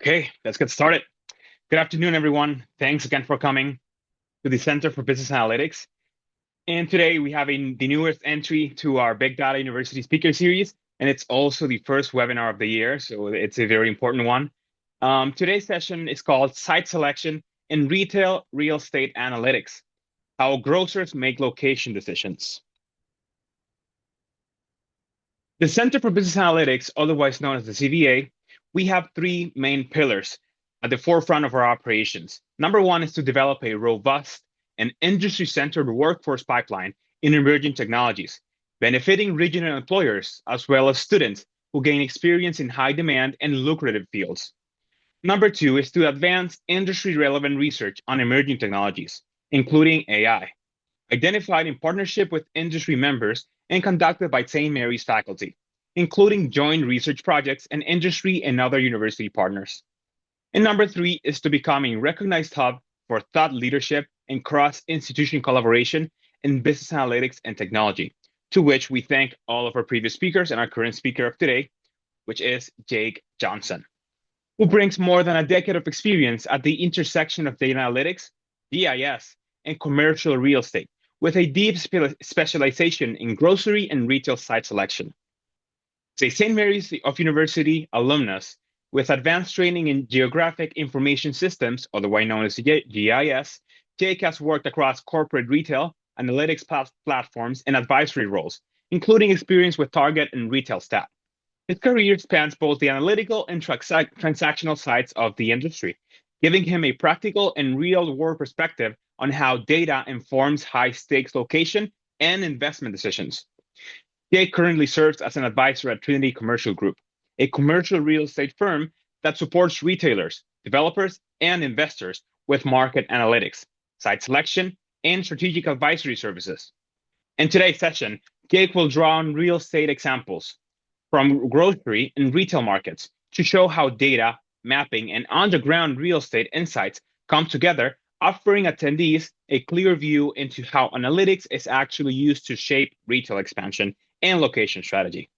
Okay, let's get started. Good afternoon, everyone. Thanks again for coming to the Center for Business Analytics. And today we have the newest entry to our Big Data University Speaker Series, and it's also the first webinar of the year, so it's a very important one. Today's session is called Site Selection in Retail Real Estate Analytics, How Grocers Make Location Decisions. The Center for Business Analytics, otherwise known as the CVA, we have three main pillars at the forefront of our operations. Number one is to develop a robust and industry-centered workforce pipeline in emerging technologies, benefiting regional employers as well as students who gain experience in high-demand and lucrative fields. Number two is to advance industry-relevant research on emerging technologies, including AI, identified in partnership with industry members and conducted by St. Mary's faculty, including joint research projects and industry and other university partners. And number three is to become a recognized hub for thought leadership and cross-institution collaboration in business analytics and technology, to which we thank all of our previous speakers and our current speaker of today, which is Jake Johnson, who brings more than a decade of experience at the intersection of data analytics, GIS, and commercial real estate, with a deep specialization in grocery and retail site selection. He's a St. Mary's of University alumnus with advanced training in geographic information systems, otherwise known as GIS. Jake has worked across corporate retail, analytics platforms, and advisory roles, including experience with Target and retail staff. His career spans both the analytical and transactional sides of the industry, giving him a practical and real-world perspective on how data informs high-stakes location and investment decisions. Jake currently serves as an advisor at Trinity Commercial Group, a commercial real estate firm that supports retailers, developers, and investors with market analytics, site selection, and strategic advisory services. In today's session, Jake will draw on real estate examples from grocery and retail markets to show how data, mapping, and on-the-ground real estate insights come together, offering attendees a clear view into how analytics is actually used to shape retail expansion and location strategy.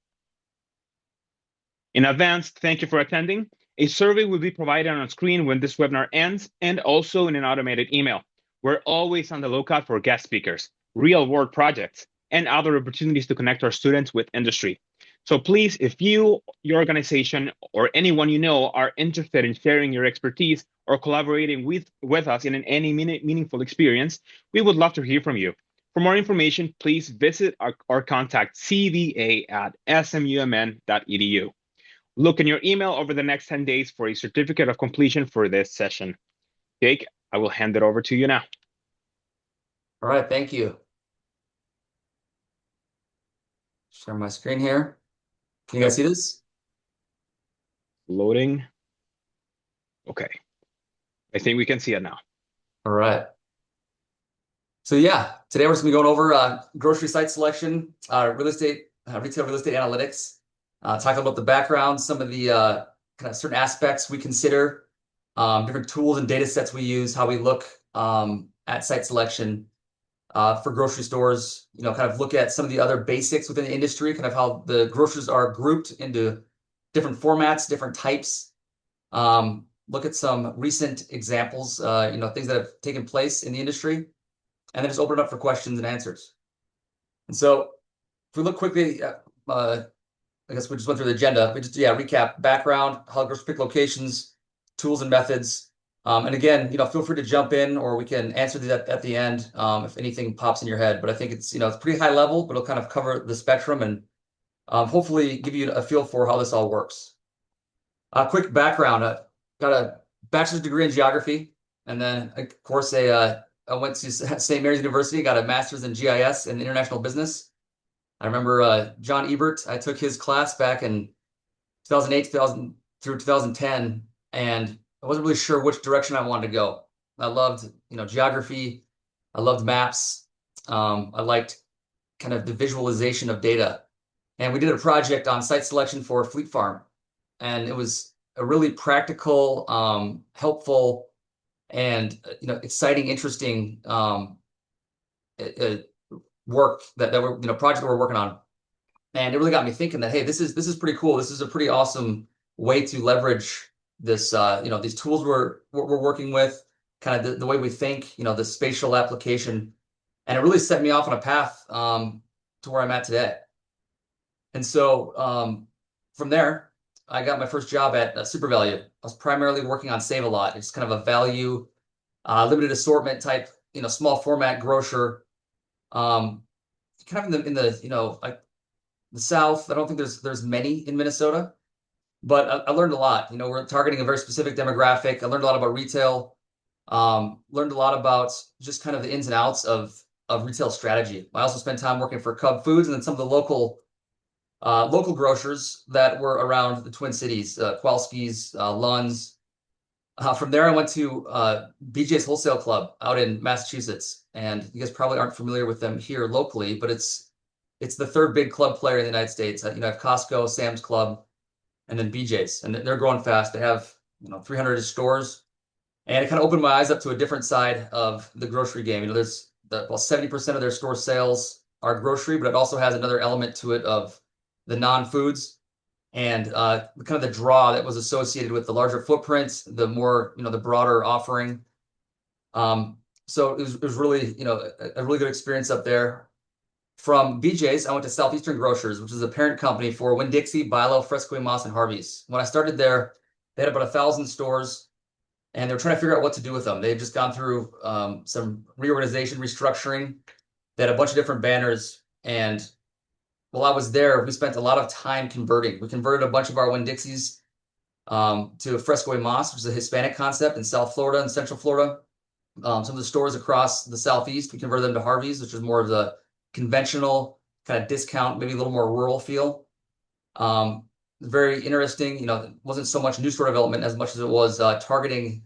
In advance, thank you for attending. A survey will be provided on screen when this webinar ends and also in an automated email. We're always on the lookout for guest speakers, real-world projects, and other opportunities to connect our students with industry. So please, if you, your organization, or anyone you know are interested in sharing your expertise or collaborating with us in any meaningful experience, we would love to hear from you. For more information, please visit or contact cva@smumn.edu. Look in your email over the next 10 days for a certificate of completion for this session. Jake, I will hand it over to you now. All right, thank you. Share my screen here. Can you guys see this? Loading. Okay. I think we can see it now. All right. So yeah, today we're just going to be going over grocery site selection, retail real estate analytics, talk about the background, some of the kind of certain aspects we consider, different tools and data sets we use, how we look at site selection for grocery stores, kind of look at some of the other basics within the industry, kind of how the grocers are grouped into different formats, different types. Look at some recent examples, things that have taken place in the industry, and then just open it up for questions and answers. And so if we look quickly, I guess we just went through the agenda. We just, recap background, how grocers pick locations, tools and methods. And again, feel free to jump in, or we can answer these at the end if anything pops in your head. But I think it's, it's pretty high level, but it'll kind of cover the spectrum and hopefully give you a feel for how this all works. Quick background, got a bachelor's degree in geography, and then, of course, I went to St. Mary's University, got a master's in GIS and international business. I remember John Ebert, I took his class back in 2008 through 2010, and I wasn't really sure which direction I wanted to go. I loved, geography. I loved maps. I liked kind of the visualization of data. And we did a project on site selection for Fleet Farm. And it was a really practical, helpful, and exciting, interesting work that we're project that we're working on. And it really got me thinking that, hey, this is pretty cool. This is a pretty awesome way to leverage this these tools we're working with, kind of the way we think, the spatial application, and it really set me off on a path to where I'm at today. And so from there, I got my first job at Super Value. I was primarily working on Save a Lot. It's kind of a value, limited assortment type, small format grocer. Um, Kind of in the like the South. I don't think there's many in Minnesota, but I learned a lot. We're targeting a very specific demographic. I learned a lot about retail. Learned a lot about just kind of the ins and outs of retail strategy. I also spent time working for Cub Foods and then some of the local grocers that were around the Twin Cities, Kowalski's, Lund's. From there, I went to BJ's Wholesale Club out in Massachusetts, and you guys probably aren't familiar with them here locally, but it's the third big club player in the United States. I have Costco, Sam's Club, and then BJ's, and they're growing fast. They have 300 stores, and it kind of opened my eyes up to a different side of the grocery game. There's well, 70% of their store sales are grocery, but it also has another element to it of the non-foods and kind of the draw that was associated with the larger footprint, the more, the broader offering. So it was really, a really good experience up there. From BJ's, I went to Southeastern Grocers, which is a parent company for Winn-Dixie, Bilo, Fresco y Mas, and Harvey's. When I started there, they had about 1,000 stores, and they were trying to figure out what to do with them. They had just gone through some reorganization, restructuring. They had a bunch of different banners, and while I was there, we spent a lot of time converting. We converted a bunch of our Winn-Dixies to Fresco y Mas, which is a Hispanic concept in South Florida and Central Florida. Some of the stores across the Southeast, we converted them to Harvey's, which is more of the conventional kind of discount, maybe a little more rural feel. Very interesting. It wasn't so much new store development as much as it was targeting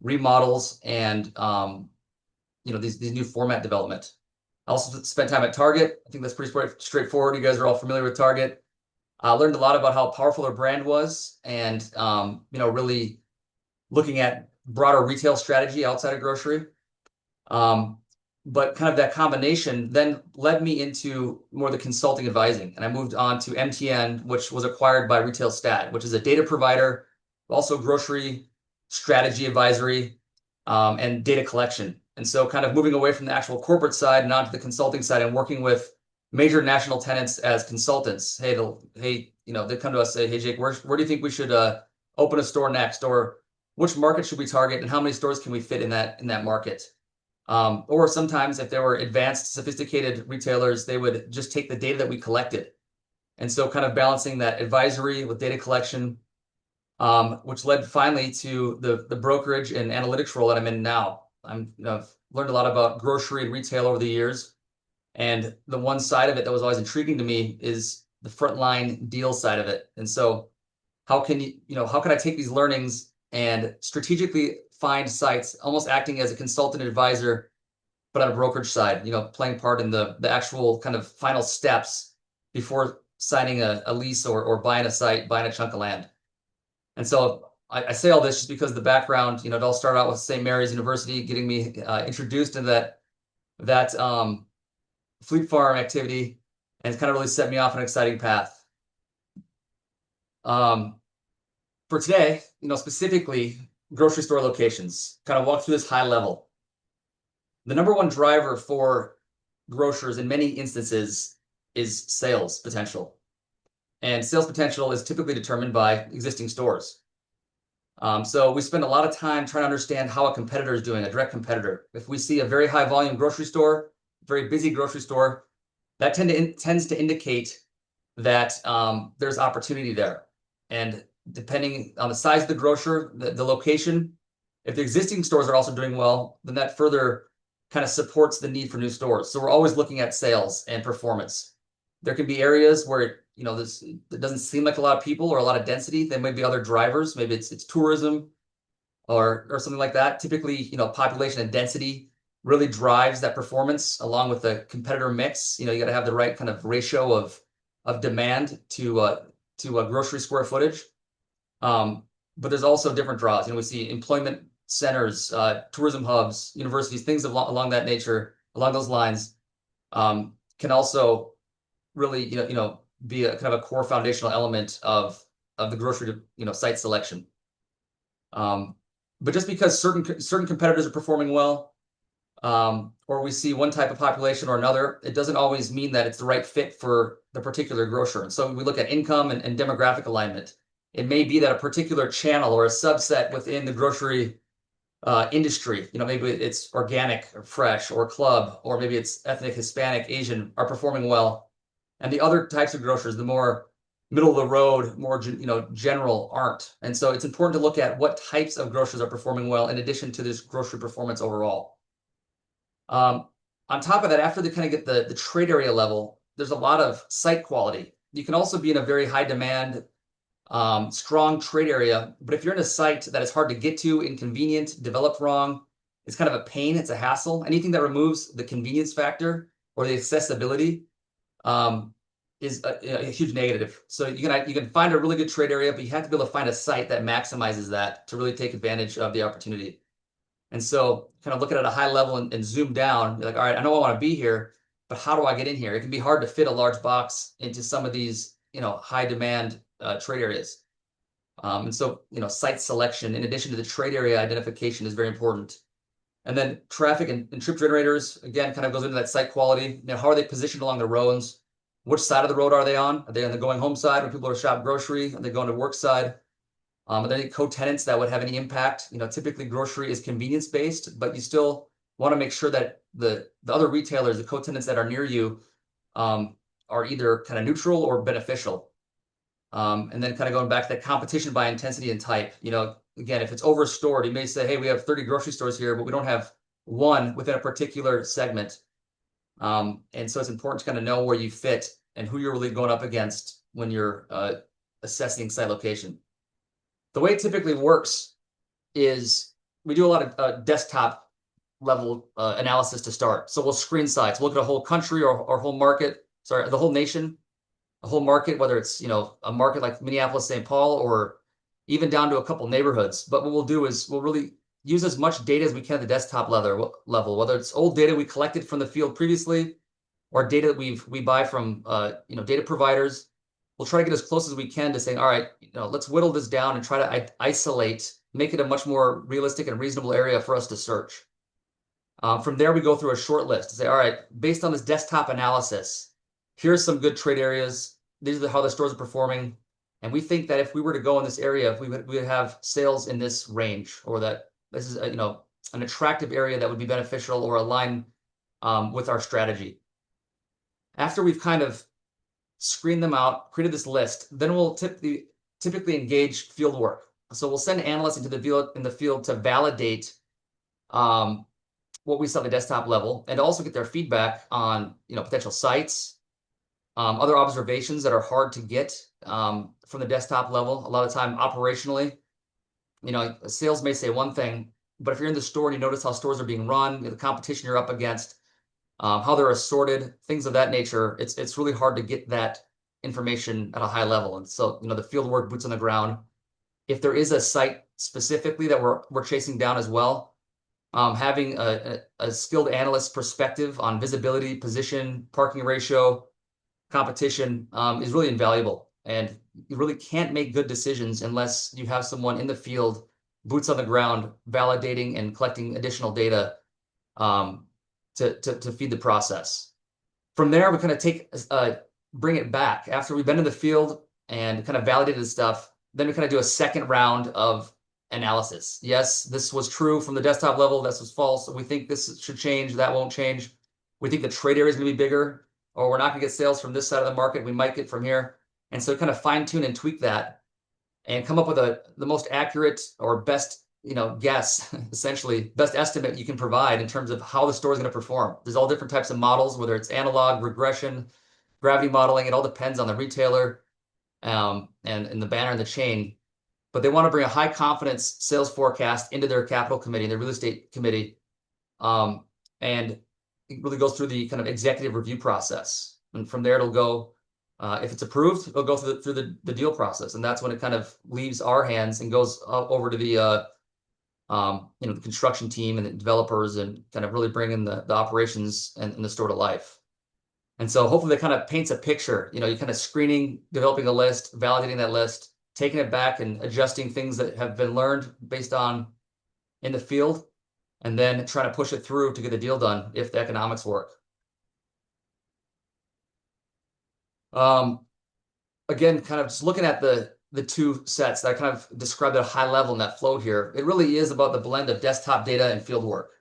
remodels and these new format development. I also spent time at Target. I think that's pretty straightforward. You guys are all familiar with Target. I learned a lot about how powerful their brand was, and really looking at broader retail strategy outside of grocery. But kind of that combination then led me into more the consulting advising. And I moved on to MTN, which was acquired by Retail Stat, which is a data provider, also grocery strategy advisory, and data collection. And so kind of moving away from the actual corporate side and onto the consulting side and working with major national tenants as consultants. Hey, they come to us and say, hey, Jake, where do you think we should open a store next? Or which market should we target and how many stores can we fit in that market? Or sometimes if there were advanced, sophisticated retailers, they would just take the data that we collected. And so kind of balancing that advisory with data collection, which led finally to the brokerage and analytics role that I'm in now. I've learned a lot about grocery and retail over the years. And the one side of it that was always intriguing to me is the frontline deal side of it. And so how can I take these learnings and strategically find sites, almost acting as a consultant advisor, but on a brokerage side, playing part in the actual kind of final steps before signing a lease or buying a site, buying a chunk of land. And so I say all this just because the background, it all started out with St. Mary's University, getting me introduced into that Fleet Farm activity, and it's kind of really set me off on an exciting path. For today, specifically grocery store locations, kind of walk through this high level. The number one driver for grocers in many instances is sales potential. And sales potential is typically determined by existing stores. So we spend a lot of time trying to understand how a competitor is doing, a direct competitor. If we see a very high volume grocery store, very busy grocery store, that tends to indicate that there's opportunity there. And depending on the size of the grocer, the location, if the existing stores are also doing well, then that further kind of supports the need for new stores. So we're always looking at sales and performance. There can be areas where it doesn't seem like a lot of people or a lot of density. There may be other drivers. Maybe it's tourism or something like that. Typically, population and density really drives that performance along with the competitor mix. You got to have the right kind of ratio of demand to grocery square footage. But there's also different draws. We see employment centers, tourism hubs, universities, things along that nature, along those lines, can also really, be a kind of a core foundational element of the grocery, site selection. But just because certain competitors are performing well, or we see one type of population or another, it doesn't always mean that it's the right fit for the particular grocer. And so we look at income and demographic alignment. It may be that a particular channel or a subset within the grocery industry, maybe it's organic or fresh or club, or maybe it's ethnic, Hispanic, Asian, are performing well. And the other types of grocers, the more middle of the road, more general, aren't. And so it's important to look at what types of grocers are performing well in addition to this grocery performance overall. On top of that, after they kind of get the trade area level, there's a lot of site quality. You can also be in a very high demand, strong trade area, but if you're in a site that is hard to get to, inconvenient, developed wrong, it's kind of a pain, it's a hassle. Anything that removes the convenience factor or the accessibility is a huge negative. So you can find a really good trade area, but you have to be able to find a site that maximizes that to really take advantage of the opportunity. And so kind of look at it at a high level and zoom down. You're like, all right, I know I want to be here, but how do I get in here? It can be hard to fit a large box into some of these, high demand trade areas. And so, site selection, in addition to the trade area identification, is very important. And then traffic and trip generators, again, kind of goes into that site quality. How are they positioned along the roads? Which side of the road are they on? Are they on the going home side when people are shop grocery? Are they going to work side? Are there any co-tenants that would have any impact? Typically grocery is convenience based, but you still want to make sure that the other retailers, the co-tenants that are near you, are either kind of neutral or beneficial. And then kind of going back to that competition by intensity and type. Again, if it's over-stored, you may say, hey, we have 30 grocery stores here, but we don't have one within a particular segment. And so it's important to kind of know where you fit and who you're really going up against when you're assessing site location. The way it typically works is we do a lot of desktop level analysis to start. So we'll screen sites, we'll look at a whole country or whole market, the whole nation, a whole market, whether it's, a market like Minneapolis, St. Paul, or even down to a couple neighborhoods. But what we'll do is we'll really use as much data as we can at the desktop level, whether it's old data we collected from the field previously or data that we buy from, data providers. We'll try to get as close as we can to saying, all right, let's whittle this down and try to isolate, make it a much more realistic and reasonable area for us to search. From there, we go through a short list to say, all right, based on this desktop analysis, here's some good trade areas. These are how the stores are performing. And we think that if we were to go in this area, we would have sales in this range, or that this is an attractive area that would be beneficial or align with our strategy. After we've kind of screen them out, created this list, then we'll typically engage field work. So we'll send analysts into the field to validate what we saw at the desktop level, and also get their feedback on potential sites, other observations that are hard to get from the desktop level. A lot of time operationally, sales may say one thing, but if you're in the store and you notice how stores are being run, the competition you're up against, how they're assorted, things of that nature, it's really hard to get that information at a high level. And so, the field work, boots on the ground. If there is a site specifically that we're chasing down as well, having a skilled analyst perspective on visibility, position, parking ratio, competition is really invaluable. And you really can't make good decisions unless you have someone in the field, boots on the ground, validating and collecting additional data to feed the process. From there, we kind of bring it back after we've been in the field and kind of validated the stuff. Then we kind of do a second round of analysis. Yes, this was true from the desktop level. This was false. We think this should change. That won't change. We think the trade area is going to be bigger, or we're not going to get sales from this side of the market. We might get from here. And so kind of fine tune and tweak that and come up with the most accurate or best guess, essentially best estimate you can provide in terms of how the store is going to perform. There's all different types of models, whether it's analog, regression, gravity modeling. It all depends on the retailer and the banner and the chain. But they want to bring a high confidence sales forecast into their capital committee, their real estate committee. And it really goes through the kind of executive review process. And from there, it'll go, if it's approved, it'll go through the deal process. And that's when it kind of leaves our hands and goes over to the the construction team and the developers, and kind of really bringing the operations and the store to life. And so hopefully that kind of paints a picture. You're kind of screening, developing a list, validating that list, taking it back and adjusting things that have been learned based on in the field, and then trying to push it through to get the deal done if the economics work. Again, kind of just looking at the two sets that I kind of described at a high level in that flow here, it really is about the blend of desktop data and field work.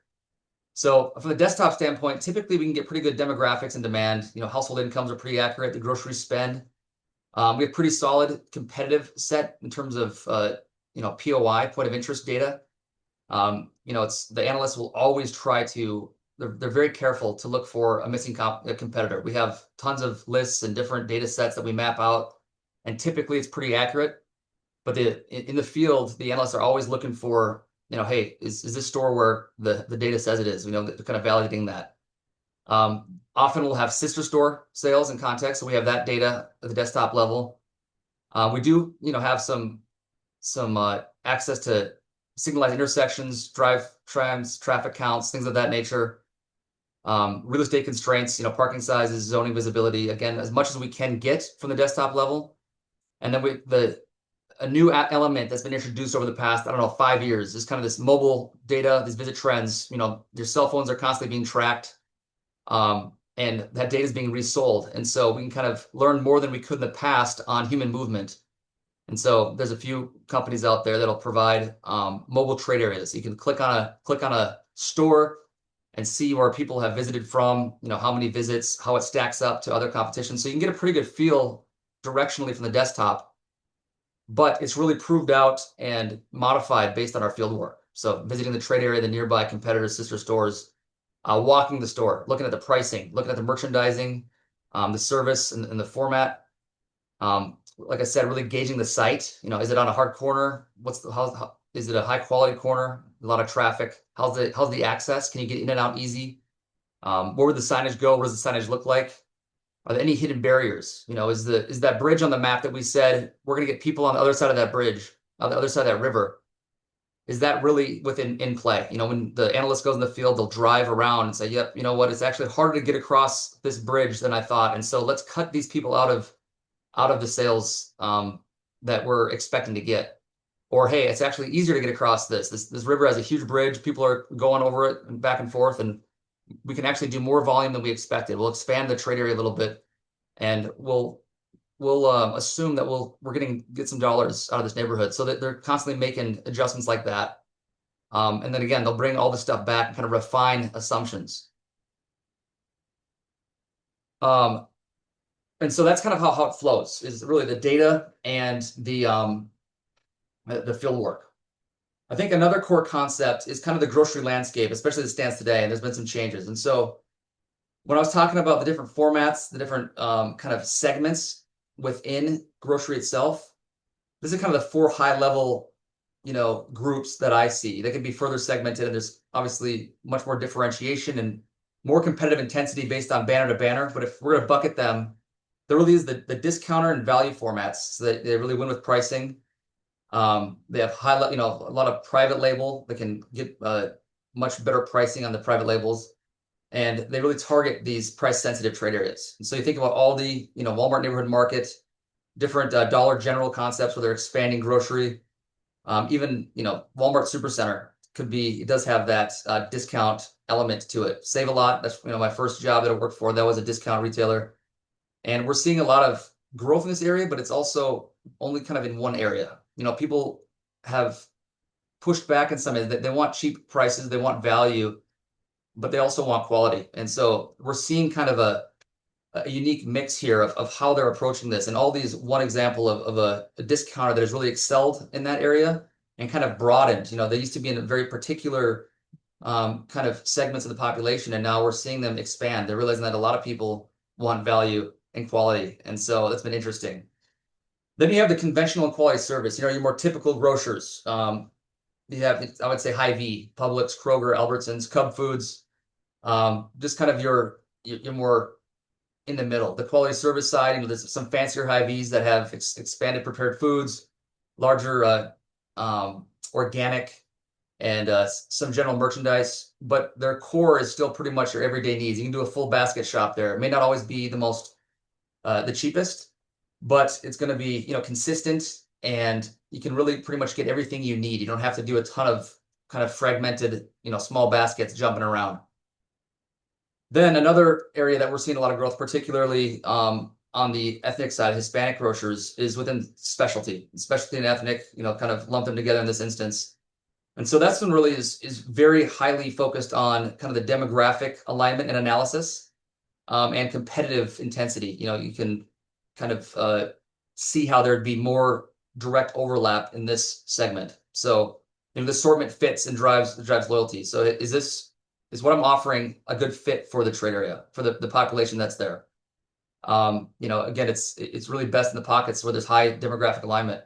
So from the desktop standpoint, typically we can get pretty good demographics and demand. Household incomes are pretty accurate, the grocery spend. We have pretty solid competitive set in terms of POI, point of interest data. It's the analysts will always try to, they're very careful to look for a missing competitor. We have tons of lists and different data sets that we map out, and typically it's pretty accurate. But in the field, the analysts are always looking for, hey, is this store where the data says it is? They're kind of validating that. Often we'll have sister store sales in context, so we have that data at the desktop level. We do, have some access to signalized intersections, drive trams, traffic counts, things of that nature. Real estate constraints, parking sizes, zoning visibility, again, as much as we can get from the desktop level. And then a new element that's been introduced over the past, 5 years is kind of this mobile data, these visit trends. Your cell phones are constantly being tracked, and that data is being resold. And so we can kind of learn more than we could in the past on human movement. And so there's a few companies out there that'll provide mobile trade areas. You can click on a store and see where people have visited from, how many visits, how it stacks up to other competition. So you can get a pretty good feel directionally from the desktop, but it's really proved out and modified based on our field work. So visiting the trade area, the nearby competitors, sister stores, walking the store, looking at the pricing, looking at the merchandising, the service and the format. Like I said, really gauging the site. Is it on a hard corner? Is it a high quality corner? A lot of traffic. How's the access? Can you get in and out easy? Where would the signage go? What does the signage look like? Are there any hidden barriers? Is that bridge on the map that we said we're going to get people on the other side of that bridge, on the other side of that river? Is that really in play? When the analyst goes in the field, they'll drive around and say, yep, you know what? It's actually harder to get across this bridge than I thought. And so let's cut these people out of the sales that we're expecting to get. Or, hey, it's actually easier to get across this river has a huge bridge. People are going over it and back and forth, and we can actually do more volume than we expected. We'll expand the trade area a little bit, and we'll assume that we're get some dollars out of this neighborhood. So that they're constantly making adjustments like that. And then again, they'll bring all the stuff back and kind of refine assumptions. And so that's kind of how it flows, is really the data and the field work. I think another core concept is kind of the grocery landscape, especially as it stands today, and there's been some changes. And so when I was talking about the different formats, the different kind of segments within grocery itself, this is kind of the 4 high-level, groups that I see. They can be further segmented, and there's obviously much more differentiation and more competitive intensity based on banner to banner. But if we're going to bucket them, there really is the discounter and value formats, so that they really win with pricing. They have a lot of private label that can get much better pricing on the private labels, and they really target these price sensitive trade areas. And so you think about Aldi, Walmart Neighborhood Market, different Dollar General concepts where they're expanding grocery. Even Walmart Supercenter it does have that discount element to it. Save a Lot, that's my first job that I worked for, that was a discount retailer. And we're seeing a lot of growth in this area, but it's also only kind of in one area. People have pushed back in some areas that they want cheap prices, they want value, but they also want quality. And so we're seeing kind of a unique mix here of how they're approaching this. And all these, one example of a discounter that has really excelled in that area and kind of broadened. They used to be in a very particular kind of segments of the population, and now we're seeing them expand. They're realizing that a lot of people want value and quality. And so that's been interesting. Then you have the conventional and quality service, your more typical grocers. You have, I would say, Hy-Vee, Publix, Kroger, Albertsons, Cub Foods, just kind of your more in the middle. The quality service side, there's some fancier Hy-Vees that have expanded prepared foods, larger organic, and some general merchandise, but their core is still pretty much your everyday needs. You can do a full basket shop there. It may not always be the cheapest, but it's going to be consistent and you can really pretty much get everything you need. You don't have to do a ton of kind of fragmented, small baskets jumping around. Then another area that we're seeing a lot of growth, particularly on the ethnic side, Hispanic grocers, is within specialty. Specialty and ethnic, kind of lump them together in this instance. And so that's one really is very highly focused on kind of the demographic alignment and analysis, and competitive intensity. You can kind of see how there'd be more direct overlap in this segment. So the assortment fits and drives loyalty. So is what I'm offering a good fit for the trade area, for the population that's there? Again, it's really best in the pockets where there's high demographic alignment.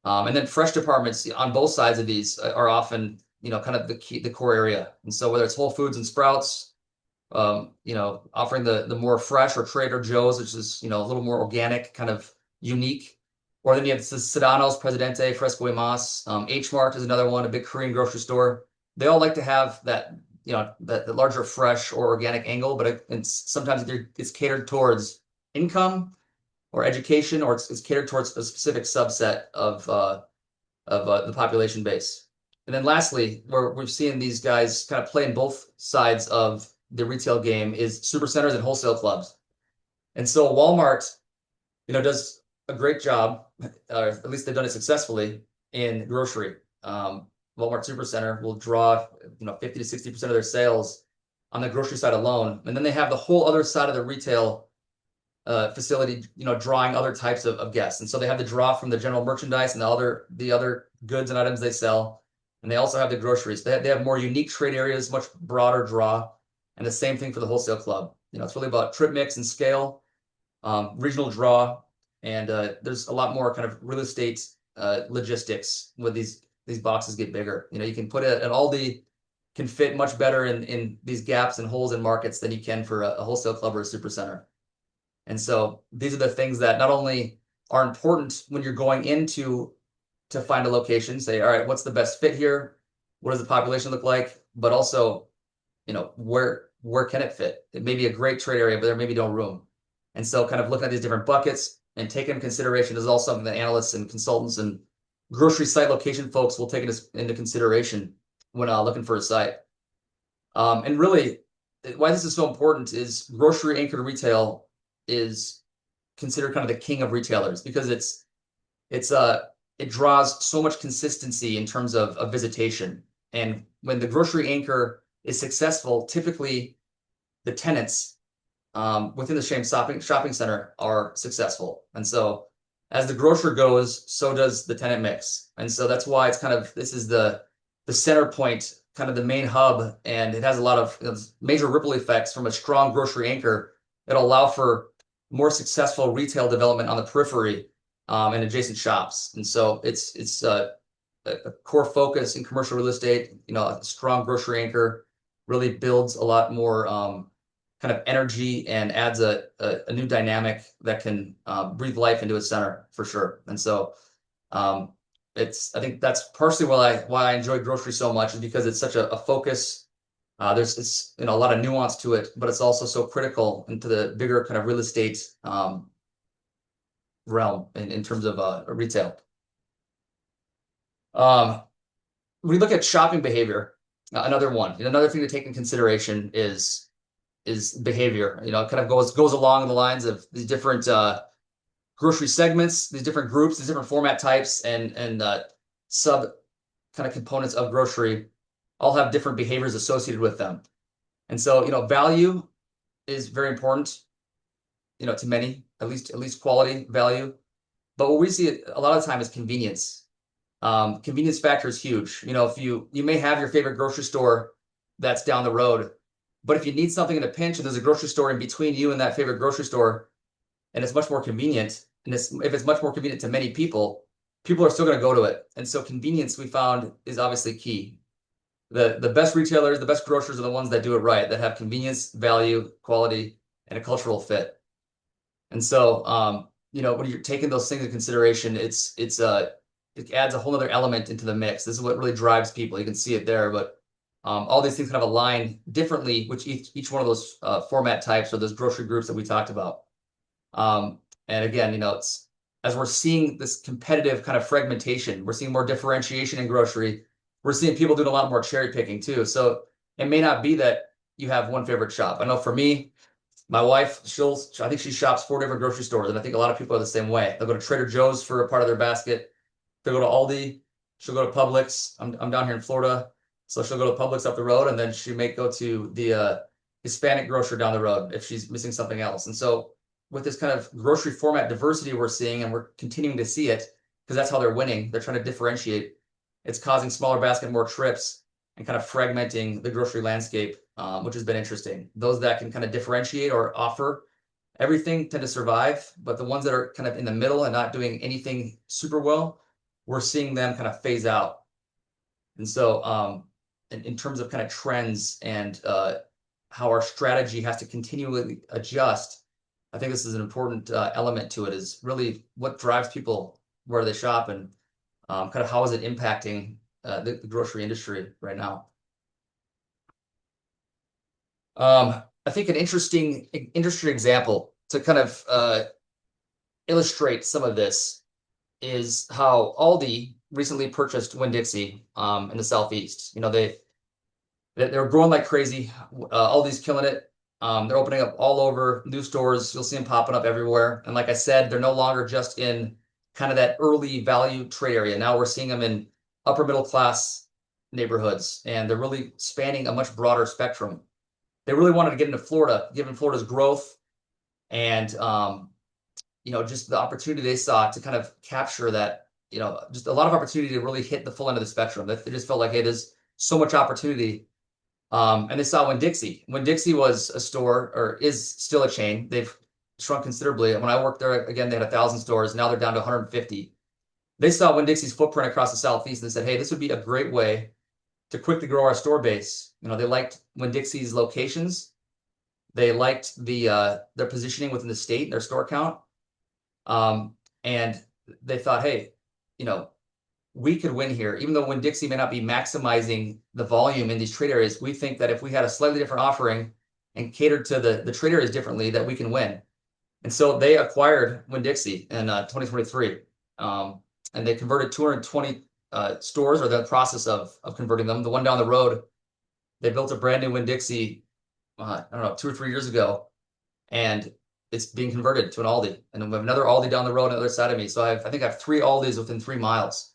And then fresh departments on both sides of these are often, kind of the core area. And so whether it's Whole Foods and Sprouts, offering the more fresh, or Trader Joe's, which is, a little more organic, kind of unique. Or then you have the Sedano's, Presidente, Fresco y Mas. H Mart is another one, a big Korean grocery store. They all like to have that, that larger fresh or organic angle, but sometimes it's catered towards income or education, or it's catered towards a specific subset of the population base. And then lastly, where we've seen these guys kind of play in both sides of the retail game is supercenters and wholesale clubs. And so Walmart, does a great job, or at least they've done it successfully in grocery. Walmart Supercenter will draw 50 to 60% of their sales on the grocery side alone. And then they have the whole other side of the retail facility, drawing other types of guests. And so they have the draw from the general merchandise and the other goods and items they sell. And they also have the groceries. They have more unique trade areas, much broader draw. And the same thing for the wholesale club. It's really about trip mix and scale, regional draw. And there's a lot more kind of real estate logistics with these boxes get bigger. You can put it, and Aldi can fit much better in these gaps and holes in markets than you can for a wholesale club or a supercenter. And so these are the things that not only are important when you're going into to find a location, say, all right, what's the best fit here? What does the population look like? But also, where can it fit? It may be a great trade area, but there may be no room. And so kind of looking at these different buckets and taking into consideration is also something that analysts and consultants and grocery site location folks will take into consideration when looking for a site. And really, why this is so important is grocery anchored retail is considered kind of the king of retailers, because it draws so much consistency in terms of visitation. And when the grocery anchor is successful, typically the tenants within the same shopping center are successful. And so as the grocer goes, so does the tenant mix. And so that's why it's kind of, this is the center point, kind of the main hub, and it has a lot of major ripple effects from a strong grocery anchor. It'll allow for more successful retail development on the periphery and adjacent shops. And so it's a core focus in commercial real estate. A strong grocery anchor really builds a lot more kind of energy and adds a new dynamic that can breathe life into a center for sure. And so I think that's partially why I enjoy grocery so much, is because it's such a focus. It's a lot of nuance to it, but it's also so critical into the bigger kind of real estate realm in terms of retail. When we look at shopping behavior, another thing to take in consideration is behavior. It kind of goes along the lines of these different grocery segments, these different groups, these different format types, and sub kind of components of grocery all have different behaviors associated with them. And so, value is very important, to many, at least quality value. But what we see a lot of the time is convenience. Convenience factor is huge. If you may have your favorite grocery store that's down the road, but if you need something in a pinch and there's a grocery store in between you and that favorite grocery store, and it's much more convenient, and if it's much more convenient to many people are still going to go to it. And so convenience, we found, is obviously key. The best retailers, the best grocers are the ones that do it right, that have convenience, value, quality, and a cultural fit. And so, when you're taking those things into consideration, it adds a whole other element into the mix. This is what really drives people. You can see it there, but all these things kind of align differently, which each one of those format types or those grocery groups that we talked about. And again, as we're seeing this competitive kind of fragmentation, we're seeing more differentiation in grocery. We're seeing people doing a lot more cherry picking too. So it may not be that you have one favorite shop. I know for me, my wife, I think she shops 4 different grocery stores, and I think a lot of people are the same way. They'll go to Trader Joe's for a part of their basket. They'll go to Aldi. She'll go to Publix. I'm down here in Florida, so she'll go to Publix up the road, and then she may go to the Hispanic grocer down the road if she's missing something else. And so with this kind of grocery format diversity we're seeing, and we're continuing to see it because that's how they're winning. They're trying to differentiate. It's causing smaller basket, more trips, and kind of fragmenting the grocery landscape, which has been interesting. Those that can kind of differentiate or offer everything tend to survive, but the ones that are kind of in the middle and not doing anything super well, we're seeing them kind of phase out. And so in terms of kind of trends and how our strategy has to continually adjust, I think this is an important element to it, is really what drives people where they shop, and kind of how is it impacting the grocery industry right now. I think an interesting example to kind of illustrate some of this is how Aldi recently purchased Winn-Dixie in the Southeast. You know, they're growing like crazy. Aldi's killing it. They're opening up all over, new stores. You'll see them popping up everywhere. And like I said, they're no longer just in kind of that early value trade area. Now we're seeing them in upper middle class neighborhoods, and they're really spanning a much broader spectrum. They really wanted to get into Florida, given Florida's growth and you know, just the opportunity they saw to kind of capture that, you know, just a lot of opportunity to really hit the full end of the spectrum. That they just felt like, hey, there's so much opportunity. And they saw Winn-Dixie. Winn-Dixie was a store, or is still a chain. They've shrunk considerably. When I worked there, again, they had 1,000 stores. Now they're down to 150. They saw Winn-Dixie's footprint across the Southeast and said, hey, this would be a great way to quickly grow our store base. You know, they liked Winn-Dixie's locations. They liked their positioning within the state, their store count. And they thought, hey, you know, we could win here. Even though Winn-Dixie may not be maximizing the volume in these trade areas, we think that if we had a slightly different offering and catered to the trade areas differently, that we can win. And so they acquired Winn-Dixie in 2023. And they converted 220 stores, or the process of converting them. The one down the road, they built a brand new Winn-Dixie, I don't know, 2 or 3 years ago, and it's being converted to an Aldi. And we have another Aldi down the road on the other side of me. So I think I have 3 Aldis within 3 miles.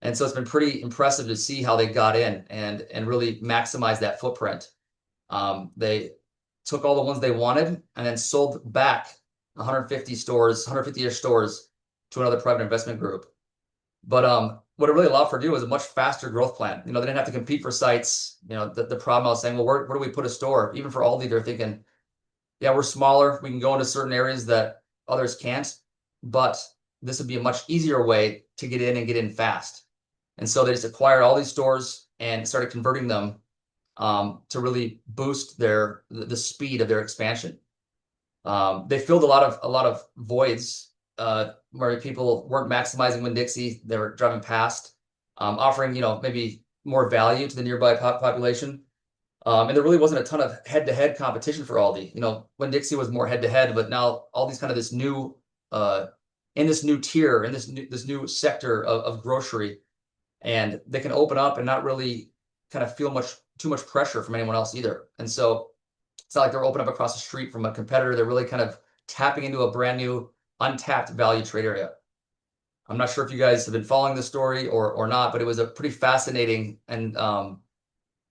And so it's been pretty impressive to see how they got in and really maximize that footprint. They took all the ones they wanted and then sold back 150 stores, 150-ish stores to another private investment group. But what it really allowed for to do was a much faster growth plan. You know, they didn't have to compete for sites. You know, the problem I was saying, well, where do we put a store? Even for Aldi, they're thinking, yeah, we're smaller. We can go into certain areas that others can't, but this would be a much easier way to get in and get in fast. And so they just acquired all these stores and started converting them to really boost the speed of their expansion. They filled a lot of voids where people weren't maximizing Winn-Dixie. They were driving past, offering, you know, maybe more value to the nearby population. And there really wasn't a ton of head-to-head competition for Aldi. You know, Winn-Dixie was more head-to-head, but now Aldi's kind of this new in this new tier, in this new sector of grocery, and they can open up and not really kind of feel too much pressure from anyone else either. And so it's not like they're opening up across the street from a competitor. They're really kind of tapping into a brand new untapped value trade area. I'm not sure if you guys have been following this story or not, but it was a pretty fascinating and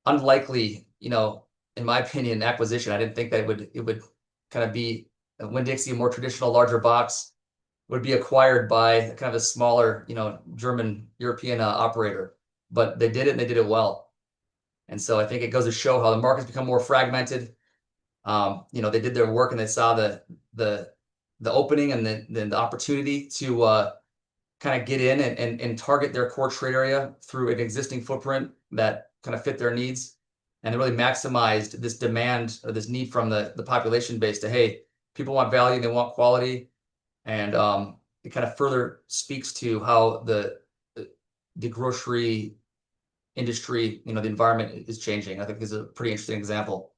unlikely, you know, in my opinion, acquisition. I didn't think that it would kind of be Winn-Dixie, a more traditional, larger box, would be acquired by kind of a smaller, you know, German European operator. But they did it, and they did it well. And so I think it goes to show how the market's become more fragmented. You know, they did their work and they saw the opening and the opportunity to kind of get in and target their core trade area through an existing footprint that kind of fit their needs, and they really maximized this demand or this need from the population base to, hey, people want value, they want quality, and it kind of further speaks to how the grocery industry, you know, the environment is changing. I think this is a pretty interesting example.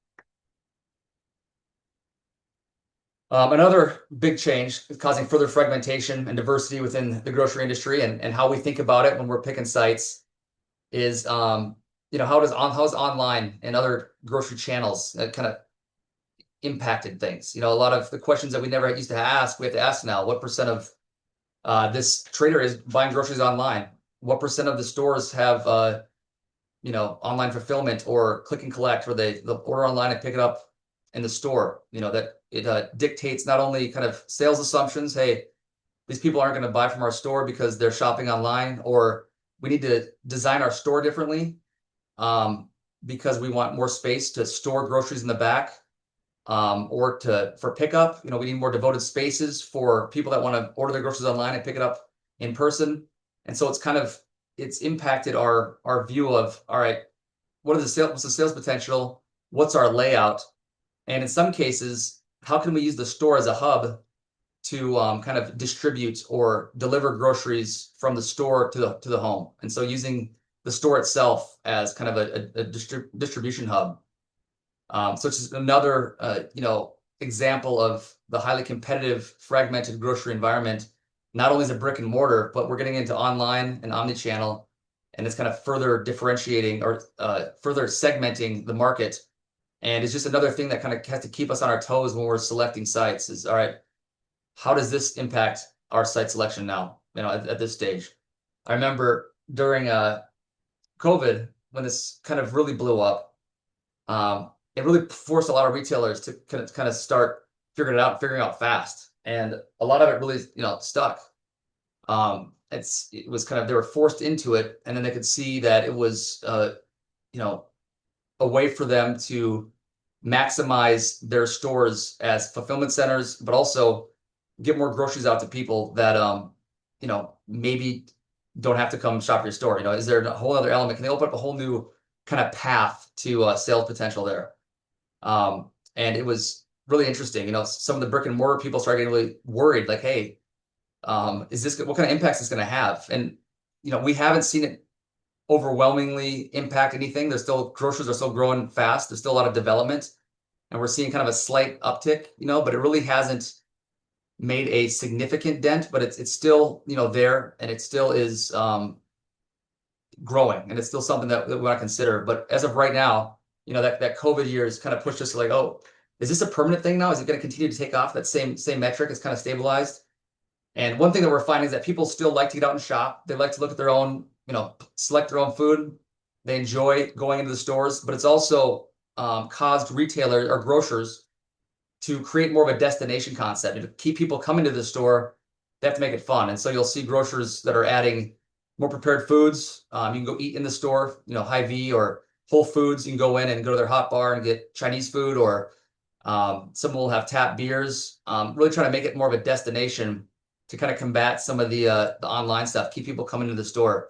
Another big change is causing further fragmentation and diversity within the grocery industry, and how we think about it when we're picking sites is, how's online and other grocery channels kind of impacted things. A lot of the questions that we never used to ask, we have to ask now. What percent of this trader is buying groceries online? What percent of the stores have online fulfillment or click and collect, where they'll order online and pick it up in the store? That it dictates not only kind of sales assumptions. Hey, these people aren't going to buy from our store because they're shopping online, or we need to design our store differently because we want more space to store groceries in the back, or for pickup. We need more devoted spaces for people that want to order their groceries online and pick it up in person. And so it's impacted our view of, all right, what's the sales potential? What's our layout? And in some cases, how can we use the store as a hub to kind of distribute or deliver groceries from the store to the home? And so using the store itself as kind of a distribution hub. So it's just another example of the highly competitive, fragmented grocery environment. Not only is it brick and mortar, but we're getting into online and omnichannel, and it's kind of further differentiating or further segmenting the market. And it's just another thing that kind of has to keep us on our toes when we're selecting sites. Is, all right, how does this impact our site selection now? At this stage, I remember during COVID, when this kind of really blew up. It really forced a lot of retailers to kind of start figuring out fast, and a lot of it really stuck. It was kind of, they were forced into it, and then they could see that it was a way for them to maximize their stores as fulfillment centers, but also get more groceries out to people that maybe don't have to come shop your store. Is there a whole other element? Can they open up a whole new kind of path to sales potential there? And it was really interesting. Some of the brick and mortar people started getting really worried, like, hey, what kind of impact is this going to have? And we haven't seen it overwhelmingly impact anything. Grocers are still growing fast. There's still a lot of development, and we're seeing kind of a slight uptick, but it really hasn't made a significant dent. But it's still there, and it still is growing, and it's still something that we want to consider. But as of right now, that COVID year has kind of pushed us to, like, oh, is this a permanent thing now? Is it going to continue to take off? That same metric is kind of stabilized. And one thing that we're finding is that people still like to get out and shop. They like to look at their own, select their own food. They enjoy going into the stores, but it's also caused retailers or grocers to create more of a destination concept. And to keep people coming to the store, they have to make it fun. And so you'll see grocers that are adding more prepared foods. You can go eat in the store, Hy-Vee or Whole Foods. You can go in and go to their hot bar and get Chinese food, or some will have tap beers. Really trying to make it more of a destination to kind of combat some of the online stuff, keep people coming to the store.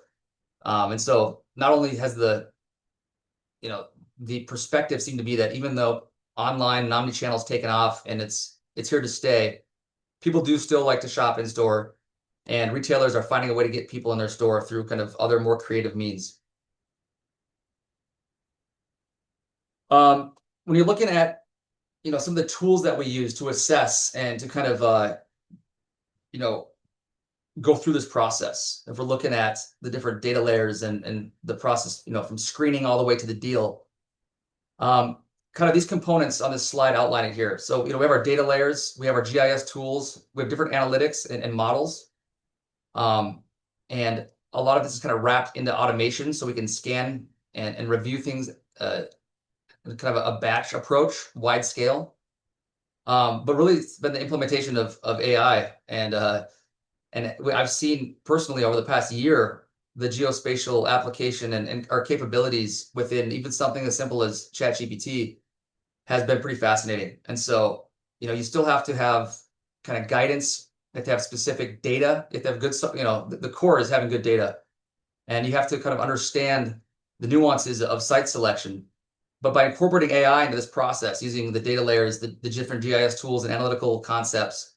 And so not only has the perspective seemed to be that even though online and omnichannel's taken off and it's here to stay, people do still like to shop in store, and retailers are finding a way to get people in their store through kind of other more creative means. When you're looking at some of the tools that we use to assess and to kind of go through this process, if we're looking at the different data layers and the process, from screening all the way to the deal, kind of these components on this slide outlining here. So, we have our data layers, we have our GIS tools, we have different analytics and models. And a lot of this is kind of wrapped into automation, so we can scan and review things, kind of a batch approach, wide scale. But really, it's been the implementation of AI, and I've seen personally over the past year the geospatial application and our capabilities within even something as simple as ChatGPT has been pretty fascinating. And so, you still have to have kind of guidance. You have to have specific data. You have to have good, the core is having good data, and you have to kind of understand the nuances of site selection. But by incorporating AI into this process, using the data layers, the different GIS tools and analytical concepts,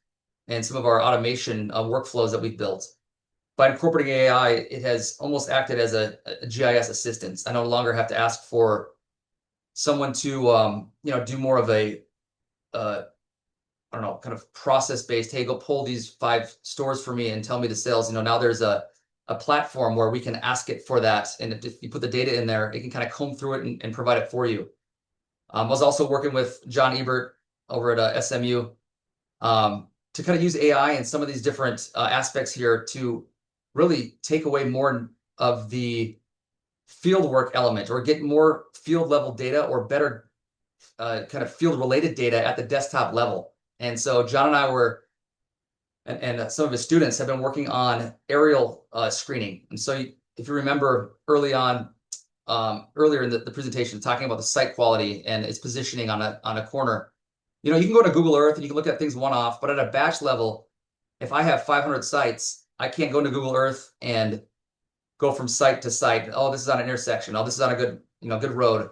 and some of our automation workflows that we've built, by incorporating AI, it has almost acted as a GIS assistant. I no longer have to ask for someone to do more of a I don't know, kind of process-based, hey, go pull these 5 stores for me and tell me the sales. Now there's a platform where we can ask it for that. And if you put the data in there, it can kind of comb through it and provide it for you. I was also working with John Ebert over at SMU to kind of use AI and some of these different aspects here to really take away more of the field work element or get more field level data or better kind of field related data at the desktop level. And so John and I were, and some of his students have been working on aerial screening. And so if you remember early on, earlier in the presentation, talking about the site quality and its positioning on a corner, you can go to Google Earth and you can look at things one-off, but at a batch level, if I have 500 sites, I can't go into Google Earth and go from site to site. Oh, this is on an intersection. Oh, this is on a good road.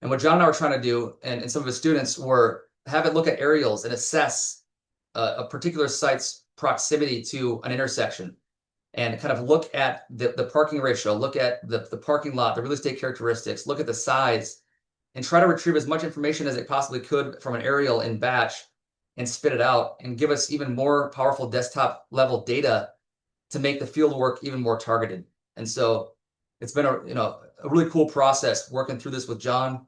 And what John and I were trying to do, and some of his students, were have it look at aerials and assess a particular site's proximity to an intersection, and kind of look at the parking ratio, look at the parking lot, the real estate characteristics, look at the size, and try to retrieve as much information as it possibly could from an aerial in batch and spit it out and give us even more powerful desktop level data to make the field work even more targeted. And so it's been a really cool process working through this with John.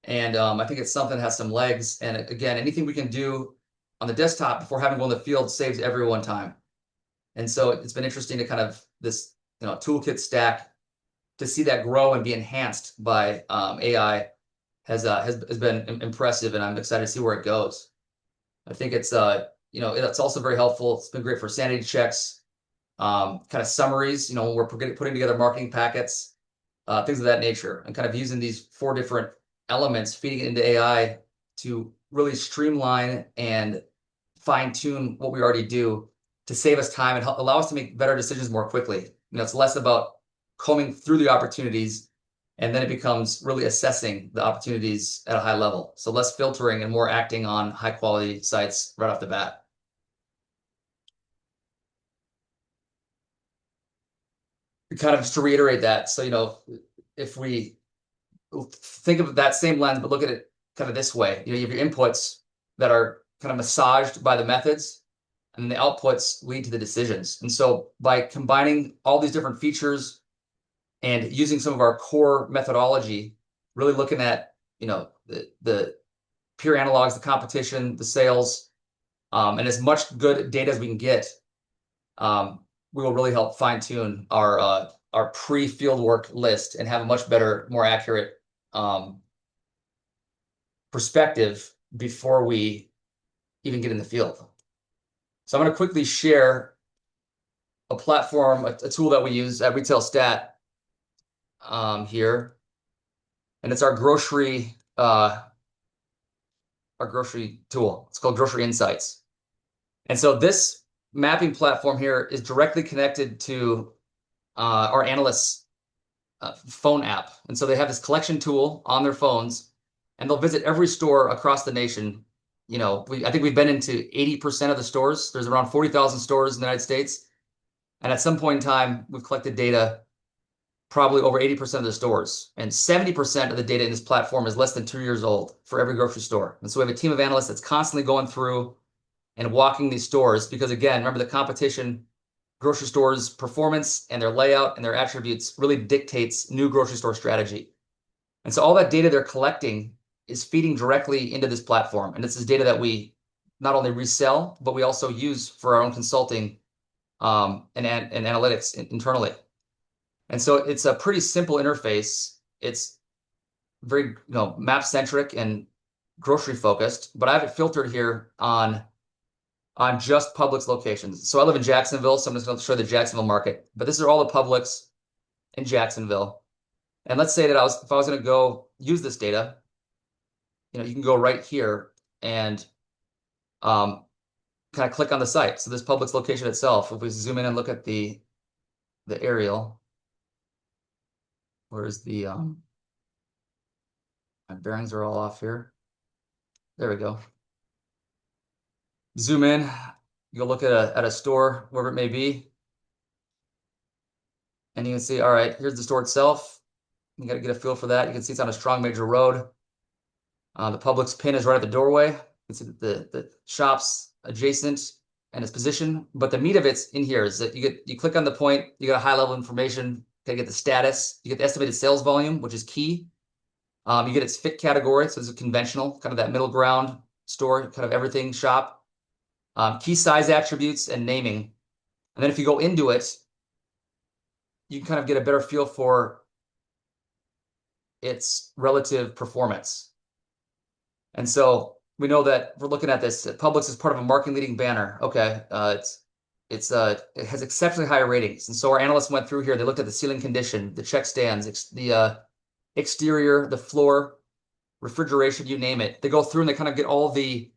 And I think it's something that has some legs. And again, anything we can do on the desktop before having to go in the field saves everyone time. And so it's been interesting to kind of this toolkit stack to see that grow and be enhanced by AI has been impressive, and I'm excited to see where it goes. I think it's it's also very helpful. It's been great for sanity checks, kind of summaries, when we're putting together marketing packets, things of that nature, and kind of using these 4 different elements, feeding it into AI to really streamline and fine tune what we already do to save us time and help allow us to make better decisions more quickly. It's less about combing through the opportunities, and then it becomes really assessing the opportunities at a high level. So less filtering and more acting on high quality sites right off the bat. Kind of just to reiterate that. So, if we think of that same lens, but look at it kind of this way, you have your inputs that are kind of massaged by the methods, and the outputs lead to the decisions. And so by combining all these different features and using some of our core methodology, really looking at, the peer analogs, the competition, the sales, and as much good data as we can get, we will really help fine tune our pre-field work list and have a much better, more accurate perspective before we even get in the field. So I'm going to quickly share a platform, a tool that we use at Retail Stat here, and it's our grocery tool. It's called Grocery Insights. And so this mapping platform here is directly connected to our analysts' phone app. And so they have this collection tool on their phones, and they'll visit every store across the nation. I think we've been into 80% of the stores. There's around 40,000 stores in the United States. And at some point in time, we've collected data probably over 80% of the stores. And 70% of the data in this platform is less than 2 years old for every grocery store. And so we have a team of analysts that's constantly going through and walking these stores because, again, remember the competition, grocery stores' performance and their layout and their attributes really dictates new grocery store strategy. And so all that data they're collecting is feeding directly into this platform. And this is data that we not only resell, but we also use for our own consulting and analytics internally. And so it's a pretty simple interface. It's very map centric and grocery focused, but I have it filtered here on just Publix locations. So I live in Jacksonville, so I'm just going to show the Jacksonville market. But this are all the Publix in Jacksonville. And let's say that if I was going to go use this data, you can go right here and kind of click on the site. So this Publix location itself, if we zoom in and look at the aerial, where's the my bearings are all off here. There we go. Zoom in, you go look at a store, wherever it may be. And you can see, all right, here's the store itself. You got to get a feel for that. You can see it's on a strong major road. The Publix pin is right at the doorway. it's the shops adjacent and its position. But the meat of it's in here is that you click on the point, you get a high level information, you get the status, you get the estimated sales volume, which is key. You get its fit category, so it's a conventional, kind of that middle ground store, kind of everything shop. Key size attributes and naming. And then if you go into it, you can kind of get a better feel for its relative performance. And so we know that we're looking at this. Publix is part of a market leading banner. Okay, it has exceptionally high ratings. And so our analysts went through here. They looked at the ceiling condition, the check stands, the exterior, the floor, refrigeration, you name it. They go through and they kind of get all the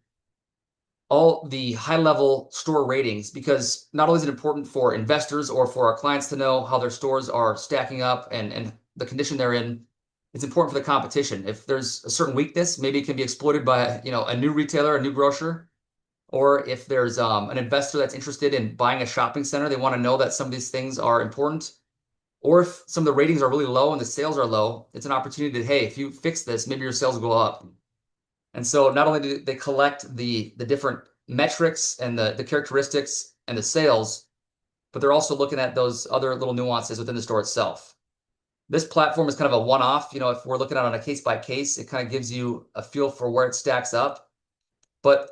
high level store ratings, because not only is it important for investors or for our clients to know how their stores are stacking up and the condition they're in, it's important for the competition. If there's a certain weakness, maybe it can be exploited by a new retailer, a new grocer, or if there's an investor that's interested in buying a shopping center, they want to know that some of these things are important. Or if some of the ratings are really low and the sales are low, it's an opportunity to, hey, if you fix this, maybe your sales will go up. And so not only do they collect the different metrics and the characteristics and the sales, but they're also looking at those other little nuances within the store itself. This platform is kind of a one-off. If we're looking at it on a case by case, it kind of gives you a feel for where it stacks up. But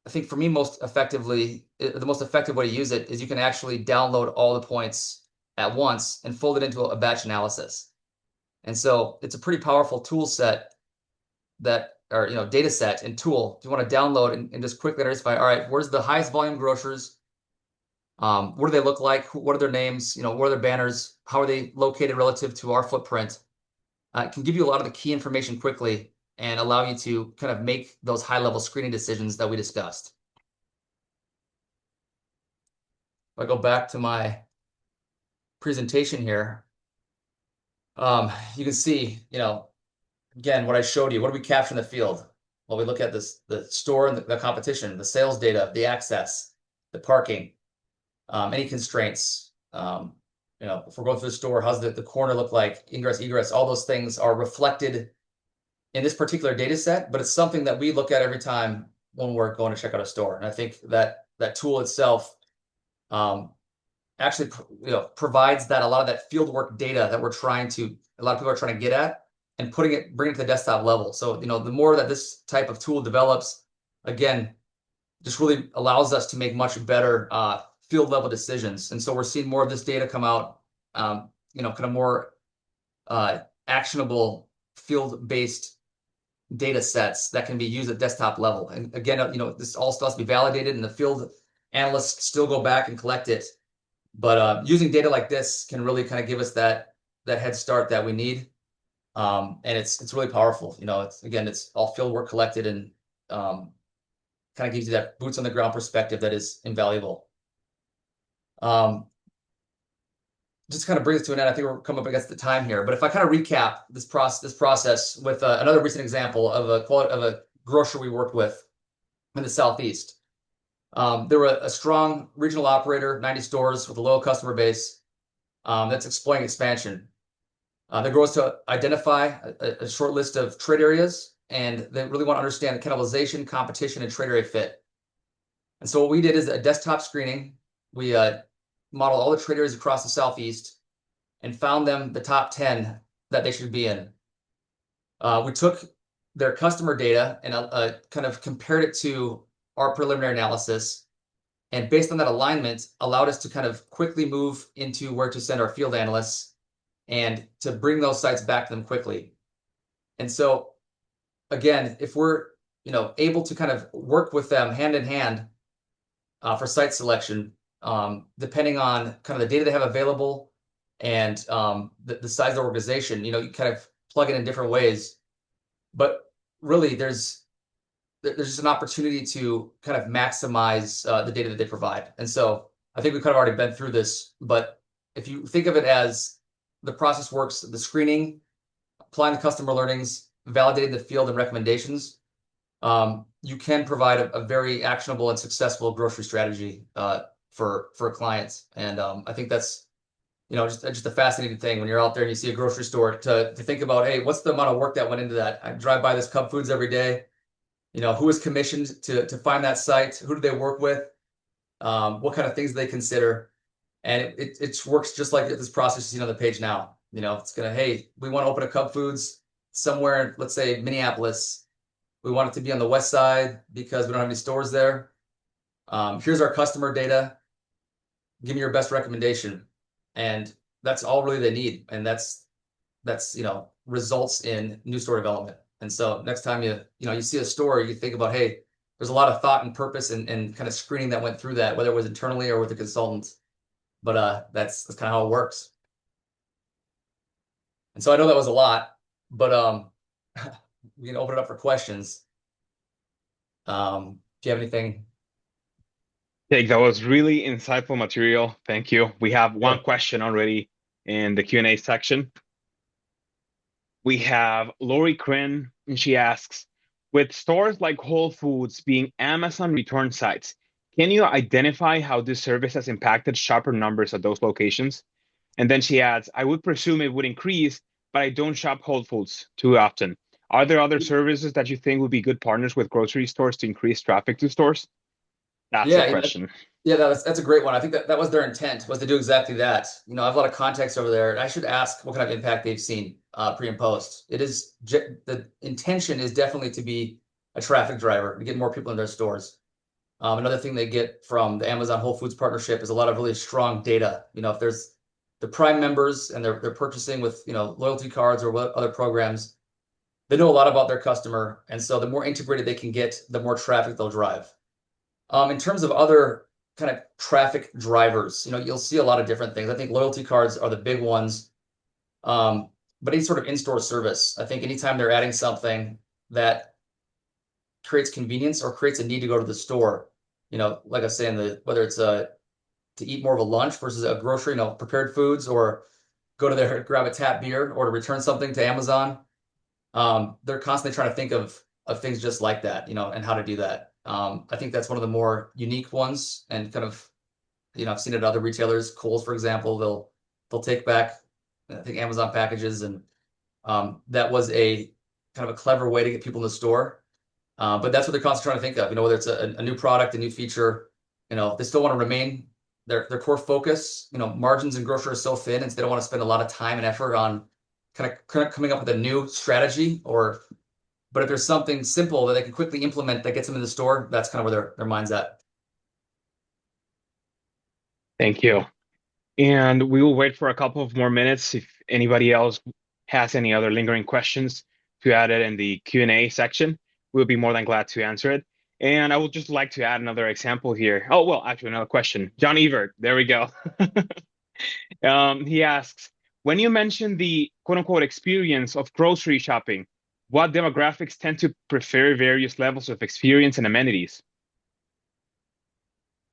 I think for me, the most effective way to use it is you can actually download all the points at once and fold it into a batch analysis. And so it's a pretty powerful tool set or data set and tool. If you want to download and just quickly identify, all right, where's the highest volume grocers? What do they look like? What are their names? What are their banners? How are they located relative to our footprint? It can give you a lot of the key information quickly and allow you to kind of make those high-level screening decisions that we discussed. If I go back to my presentation here, you can see, again, what I showed you. What do we capture in the field? Well, we look at the store and the competition, the sales data, the access, the parking, any constraints. If we're going through the store, how's the corner look like? Ingress, egress, all those things are reflected in this particular data set, but it's something that we look at every time when we're going to check out a store. And I think that tool itself actually provides a lot of that field work data that a lot of people are trying to get at, and bring it to the desktop level. So, the more that this type of tool develops, again, just really allows us to make much better field level decisions. And so we're seeing more of this data come out, kind of more actionable field-based data sets that can be used at desktop level. And again, this all still has to be validated, and the field analysts still go back and collect it. But using data like this can really kind of give us that head start that we need. And it's really powerful. It's all field work collected, and kind of gives you that boots on the ground perspective that is invaluable. Just kind of brings us to an end. I think we're coming up against the time here, but if I kind of recap this process with another recent example of a grocer we worked with in the Southeast. They were a strong regional operator, 90 stores with a low customer base, that's exploring expansion. The goal is to identify a short list of trade areas, and they really want to understand cannibalization, competition, and trade area fit. And so what we did is a desktop screening. We modeled all the trade areas across the Southeast and found them the top 10 that they should be in. We took their customer data and kind of compared it to our preliminary analysis, and based on that alignment, allowed us to kind of quickly move into where to send our field analysts and to bring those sites back to them quickly. And so, again, if we're able to kind of work with them hand in hand for site selection, depending on kind of the data they have available and the size of the organization, you kind of plug it in different ways. But really, there's just an opportunity to kind of maximize the data that they provide. And so I think we've kind of already been through this, but if you think of it as the process works, the screening, applying the customer learnings, validating the field and recommendations, you can provide a very actionable and successful grocery strategy for clients. And I think that's just a fascinating thing when you're out there and you see a grocery store to think about, hey, what's the amount of work that went into that? I drive by this Cub Foods every day. who is commissioned to find that site, who do they work with, what kind of things do they consider, and it works just like this process you see on the page now. It's gonna, hey, we want to open a Cub Foods somewhere, let's say Minneapolis. We want it to be on the west side because we don't have any stores there. Here's our customer data. Give me your best recommendation, and that's all really they need, and that's results in new store development. And so next time you see a store, you think about, hey, there's a lot of thought and purpose and kind of screening that went through that, whether it was internally or with the consultants. But that's kind of how it works. And so I know that was a lot, but we can open it up for questions. Do you have anything? Jake, that was really insightful material. Thank you. We have one Yeah. question already in the Q&A section. We have Lori Crin, and she asks, with stores like Whole Foods being Amazon return sites, can you identify how this service has impacted shopper numbers at those locations? And then she adds, I would presume it would increase, but I don't shop Whole Foods too often. Are there other services that you think would be good partners with grocery stores to increase traffic to stores? That's the Yeah, question. yeah, that's a great one. I think that was their intent, was to do exactly that. I have a lot of context over there, and I should ask what kind of impact they've seen pre and post. The intention is definitely to be a traffic driver to get more people in their stores. Another thing they get from the Amazon Whole Foods partnership is a lot of really strong data. If there's the Prime members and they're purchasing with loyalty cards or what other programs, they know a lot about their customer, and so the more integrated they can get, the more traffic they'll drive. In terms of other kind of traffic drivers, you'll see a lot of different things. I think loyalty cards are the big ones. But any sort of in-store service, I think anytime they're adding something that creates convenience or creates a need to go to the store, like I say, whether it's to eat more of a lunch versus a grocery, prepared foods, or go to there, grab a tap beer, or to return something to Amazon. They're constantly trying to think of things just like that, and how to do that. I think that's one of the more unique ones, and kind of, I've seen it at other retailers. Kohl's, for example, they'll take back, I think, Amazon packages, and that was a kind of a clever way to get people in the store. But that's what they're constantly trying to think of. Whether it's a new product, a new feature, they still want to remain their core focus. Margins in grocery are so thin, and so they don't want to spend a lot of time and effort on kind of coming up with a new strategy. But if there's something simple that they can quickly implement that gets them in the store, that's kind of where their mind's at. Thank you. And we will wait for a couple of more minutes if anybody else has any other lingering questions to add it in the Q&A section. We'll be more than glad to answer it. And I would just like to add another example here. Oh, well, actually, another question. John Evert, there we go. He asks, when you mention the quote unquote experience of grocery shopping, what demographics tend to prefer various levels of experience and amenities?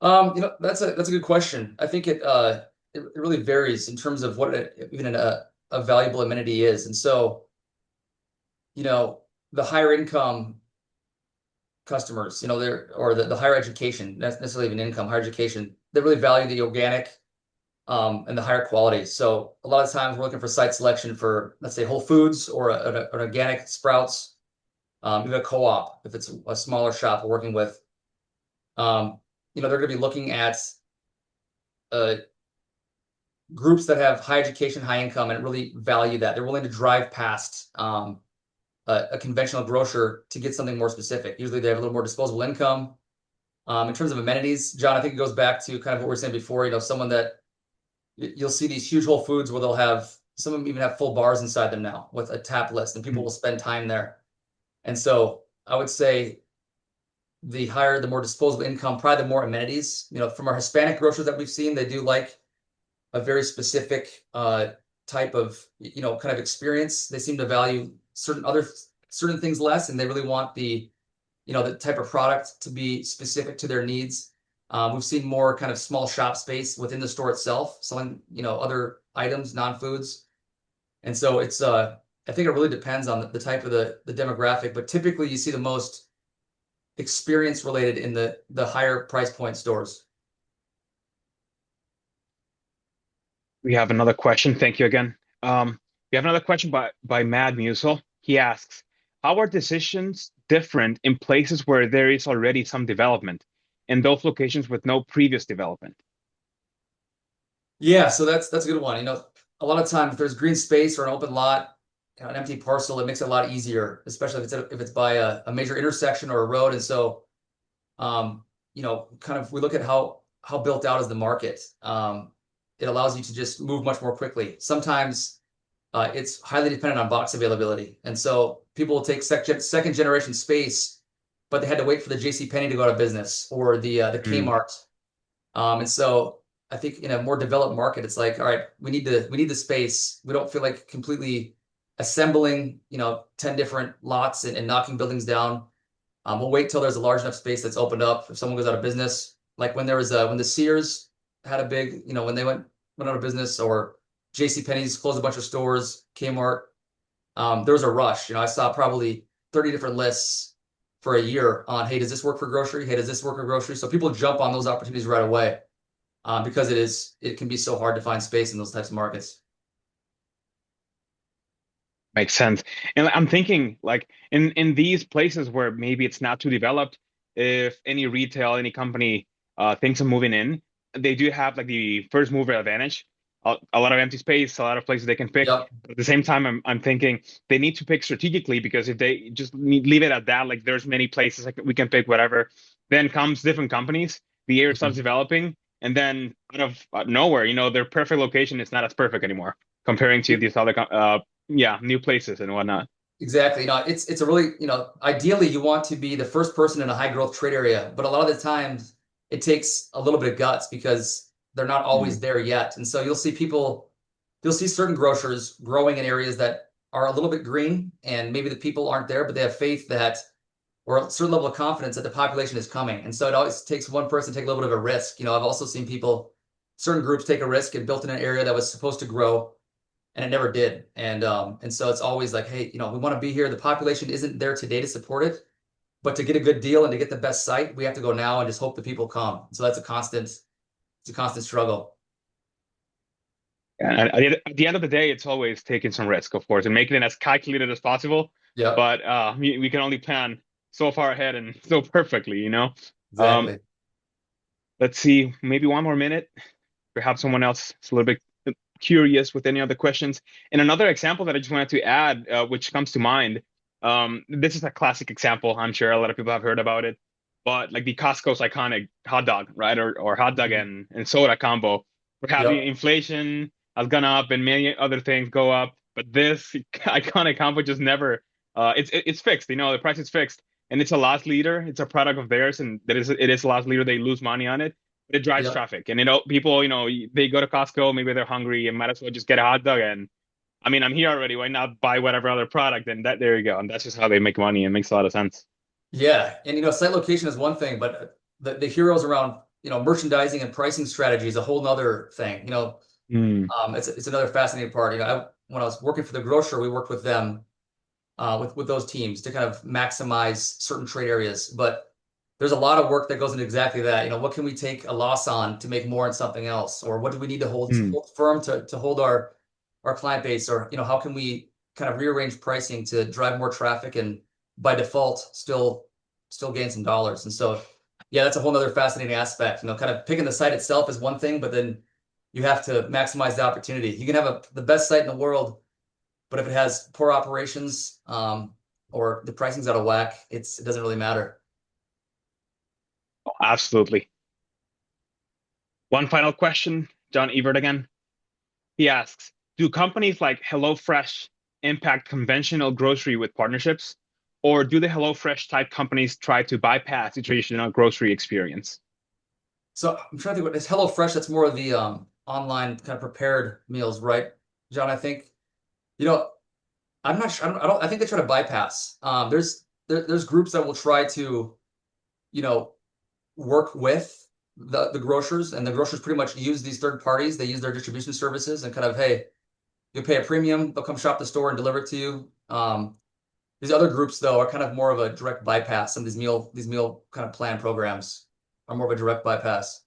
That's a good question. I think it really varies in terms of what even a valuable amenity is. And so, the higher income customers, or the higher education, not necessarily even income, higher education, they really value the organic and the higher quality. So a lot of times we're looking for site selection for, let's say, Whole Foods or an organic Sprouts, even a co-op if it's a smaller shop we're working with. They're going to be looking at uh, groups that have high education, high income, and really value that. They're willing to drive past a conventional grocer to get something more specific. Usually they have a little more disposable income. In terms of amenities, John, I think it goes back to kind of what we were saying before, someone that you'll see these huge Whole Foods where they'll have, some of them even have full bars inside them now with a tap list, and people will spend time there. And so I would say the higher, the more disposable income, probably the more amenities. From our Hispanic grocers that we've seen, they do like a very specific type of, kind of experience. They seem to value certain things less, and they really want the type of product to be specific to their needs. We've seen more kind of small shop space within the store itself, selling, other items, non-foods. And so it's, I think it really depends on the type of the demographic, but typically you see the most experience related in the higher price point stores. We have another question. Thank you again. We have another question by Mad Musel. He asks, how are decisions different in places where there is already some development and those locations with no previous development? Yeah, so that's a good one. A lot of times if there's green space or an open lot, an empty parcel, it makes it a lot easier, especially if it's by a major intersection or a road. And so, kind of we look at how built out is the market. It allows you to just move much more quickly. Sometimes it's highly dependent on box availability, and so people will take second generation space, but they had to wait for the J.C. Penney to go out of business or the Mm, Kmart. And so I think in a more developed market, it's like, all right, we need the space. We don't feel like completely assembling, 10 different lots and knocking buildings down. We'll wait till there's a large enough space that's opened up. If someone goes out of business, like when the Sears had a big, when they went out of business, or J.C. Penney's closed a bunch of stores, Kmart, there was a rush. I saw probably 30 different lists for a year on, hey, does this work for grocery? Hey, does this work for grocery? So people jump on those opportunities right away, because it can be so hard to find space in those types of markets. makes sense. And I'm thinking like in these places where maybe it's not too developed, if any retail, any company thinks of moving in, they do have like the first mover advantage. A lot of empty space, a lot of places they can pick. Yep. But at the same time, I'm thinking they need to pick strategically because if they just leave it at that, like there's many places like we can pick whatever. Then comes different companies, the area starts Mhm. developing, and then out of nowhere, their perfect location is not as perfect anymore comparing to these other yeah, new places and whatnot. Exactly. It's a really, ideally you want to be the first person in a high growth trade area, but a lot of the times it takes a little bit of guts because they're not always Mm, there yet. And so you'll see certain grocers growing in areas that are a little bit green, and maybe the people aren't there, but they have faith that, or a certain level of confidence that the population is coming. And so it always takes one person to take a little bit of a risk. I've also seen certain groups take a risk and built in an area that was supposed to grow, and it never did. And so it's always like, hey, we want to be here. The population isn't there today to support it, but to get a good deal and to get the best site, we have to go now and just hope the people come. So it's a constant struggle. and at the end of the day, it's always taking some risk, of course, and making it as calculated as possible. Yep, But we can only plan so far ahead and so perfectly. Um, exactly. let's see, maybe one more minute. Perhaps someone else is a little bit curious with any other questions. And another example that I just wanted to add, which comes to mind, this is a classic example. I'm sure a lot of people have heard about it, but like the Costco's iconic hot dog, right? Or hot dog Mhm. and soda combo. Perhaps Yep, inflation has gone up and many other things go up, but this iconic combo just never, it's fixed. The price is fixed. And it's a loss leader. It's a product of theirs, and it is a loss leader. They lose money on it, it drives yep. traffic. And people, they go to Costco, maybe they're hungry and might as well just get a hot dog. And I mean, I'm here already. Why not buy whatever other product? And there you go. And that's just how they make money. It makes a lot of sense. Yeah, and site location is one thing, but the heroes around merchandising and pricing strategy is a whole nother thing. Mm, It's another fascinating part. When I was working for the grocer, we worked with them, with those teams to kind of maximize certain trade areas. But there's a lot of work that goes into exactly that. What can we take a loss on to make more in something else, or what do we need to mm. hold firm to hold our client base, or how can we kind of rearrange pricing to drive more traffic and by default still gain some dollars. And so yeah, that's a whole other fascinating aspect. Kind of picking the site itself is one thing, but then you have to maximize the opportunity. You can have the best site in the world, but if it has poor operations, or the pricing's out of whack, it doesn't really matter. Oh, absolutely. One final question, John Ebert again. He asks, do companies like HelloFresh impact conventional grocery with partnerships? Or do the HelloFresh type companies try to bypass the traditional grocery experience? So I'm trying to think what this HelloFresh, that's more of the online kind of prepared meals, right? John, I think, you know, I'm not sure. I think they try to bypass. There's groups that will try to, you know, work with the grocers, and the grocers pretty much use these third parties. They use their distribution services and kind of, hey, you pay a premium, they'll come shop the store and deliver it to you. These other groups, though, are kind of more of a direct bypass. Some of these meal kind of plan programs are more of a direct bypass.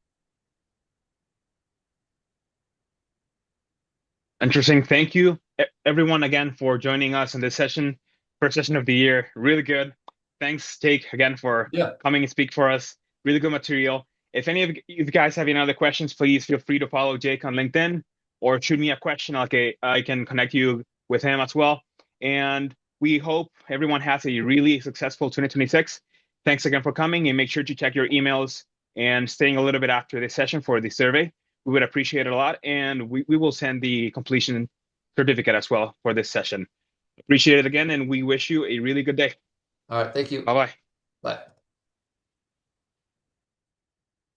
Interesting. Thank you, everyone, again for joining us in this session, first session of the year. Really good. thanks, Jake, again for Yeah. coming and speak for us. Really good material. If any of you guys have any other questions, please feel free to follow Jake on LinkedIn or shoot me a question. Okay, I can connect you with him as well. And we hope everyone has a really successful 2026. Thanks again for coming, and make sure to check your emails and staying a little bit after the session for the survey. We would appreciate it a lot. And we will send the completion certificate as well for this session. Appreciate it again, and we wish you a really good day. All right. Thank you. Bye bye. Bye.